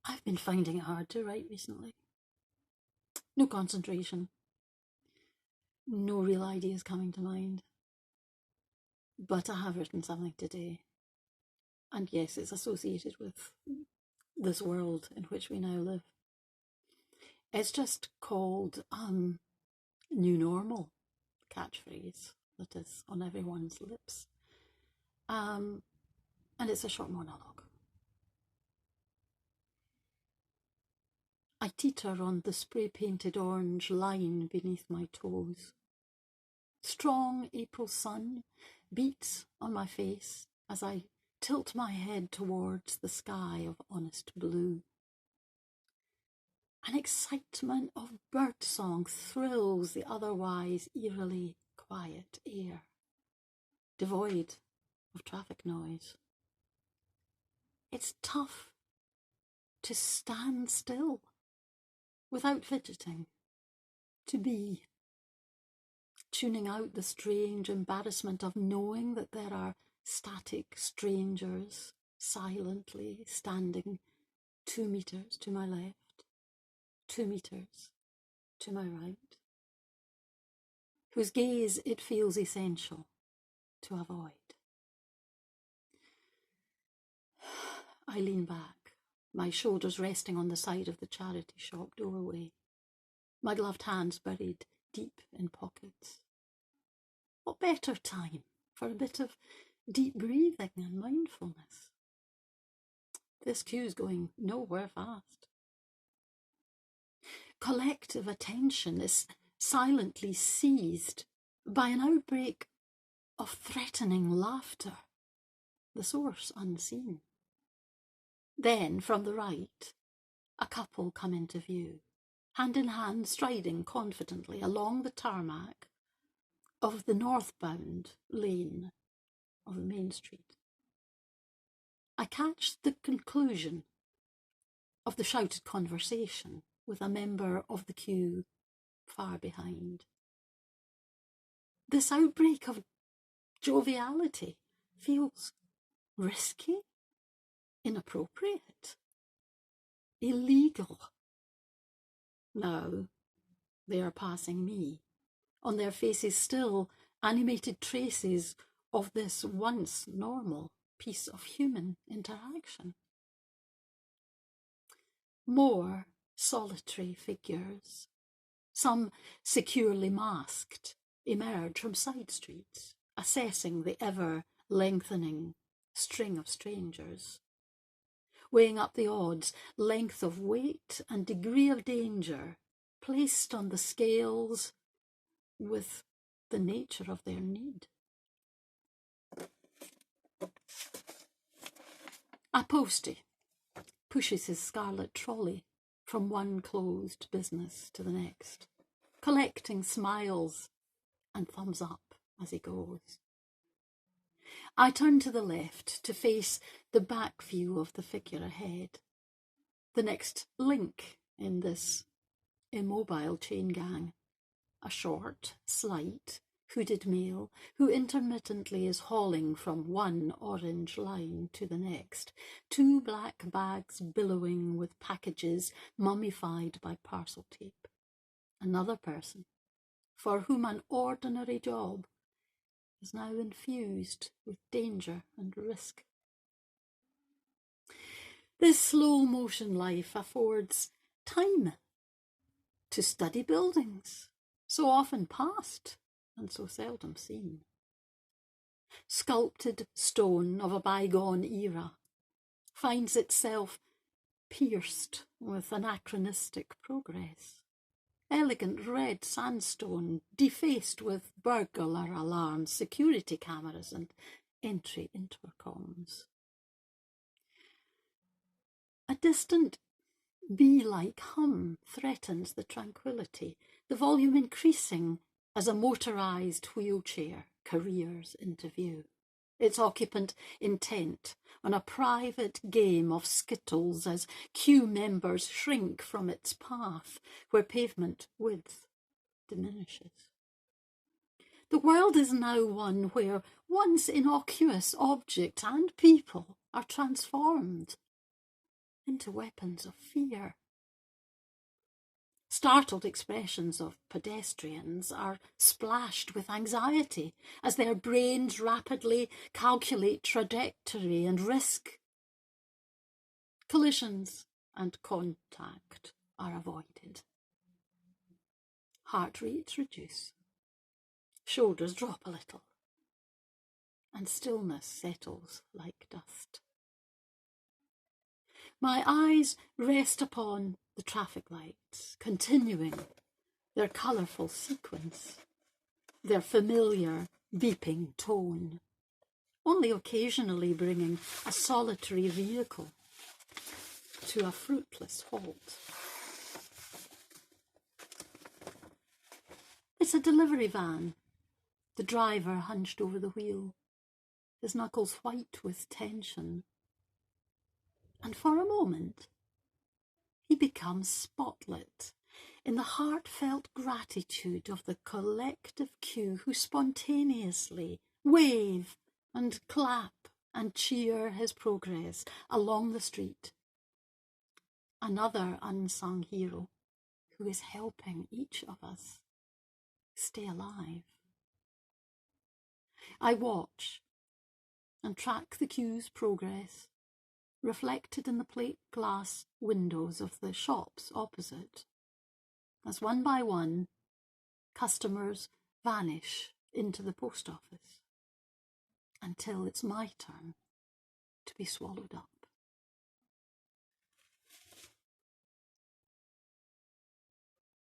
I've been finding it hard to write recently. No concentration. No real ideas coming to mind. But I have written something today. And yes, it's associated with this world in which we now live. It's just called New Normal, catchphrase that is on everyone's lips. And it's a short monologue. I teeter on the spray-painted orange line beneath my toes. Strong April sun beats on my face as I tilt my head towards the sky of honest blue. An excitement of birdsong thrills the otherwise eerily quiet air, devoid of traffic noise. It's tough to stand still without fidgeting, to be, tuning out the strange embarrassment of knowing that there are static strangers silently standing 2 meters to my left, 2 meters to my right, whose gaze it feels essential to avoid. I lean back, my shoulders resting on the side of the charity shop doorway, my gloved hands buried deep in pockets. What better time for a bit of deep breathing and mindfulness? This queue's going nowhere fast. Collective attention is silently seized by an outbreak of threatening laughter, the source unseen. Then, from the right, a couple come into view, hand in hand, striding confidently along the tarmac of the northbound lane of the main street. I catch the conclusion of the shouted conversation with a member of the queue far behind. This outbreak of joviality feels risky, inappropriate, illegal. Now they are passing me, on their faces still animated traces of this once normal piece of human interaction. More solitary figures, some securely masked, emerge from side streets, assessing the ever-lengthening string of strangers, weighing up the odds, length of weight and degree of danger placed on the scales with the nature of their need. A postie pushes his scarlet trolley from one closed business to the next, collecting smiles and thumbs up as he goes. I turn to the left to face the back view of the figure ahead, the next link in this immobile chain gang, a short, slight, hooded male who intermittently is hauling from one orange line to the next, 2 black bags billowing with packages mummified by parcel tape. Another person, for whom an ordinary job is now infused with danger and risk. This slow-motion life affords time to study buildings, so often past and so seldom seen. Sculpted stone of a bygone era finds itself pierced with anachronistic progress. Elegant red sandstone defaced with burglar alarms, security cameras and entry intercoms. A distant bee-like hum threatens the tranquility, the volume increasing as a motorised wheelchair careers into view, its occupant intent on a private game of skittles as queue members shrink from its path where pavement width diminishes. The world is now one where once innocuous objects and people are transformed into weapons of fear. Startled expressions of pedestrians are splashed with anxiety as their brains rapidly calculate trajectory and risk. Collisions and contact are avoided. Heart rates reduce. Shoulders drop a little. And stillness settles like dust. My eyes rest upon the traffic lights, continuing their colourful sequence, their familiar beeping tone, only occasionally bringing a solitary vehicle to a fruitless halt. It's a delivery van, the driver hunched over the wheel, his knuckles white with tension. And for a moment, he becomes spotlit in the heartfelt gratitude of the collective queue who spontaneously wave and clap and cheer his progress along the street. Another unsung hero who is helping each of us stay alive. I watch and track the queue's progress, reflected in the plate glass windows of the shops opposite, as one by one customers vanish into the post office until it's my turn to be swallowed up.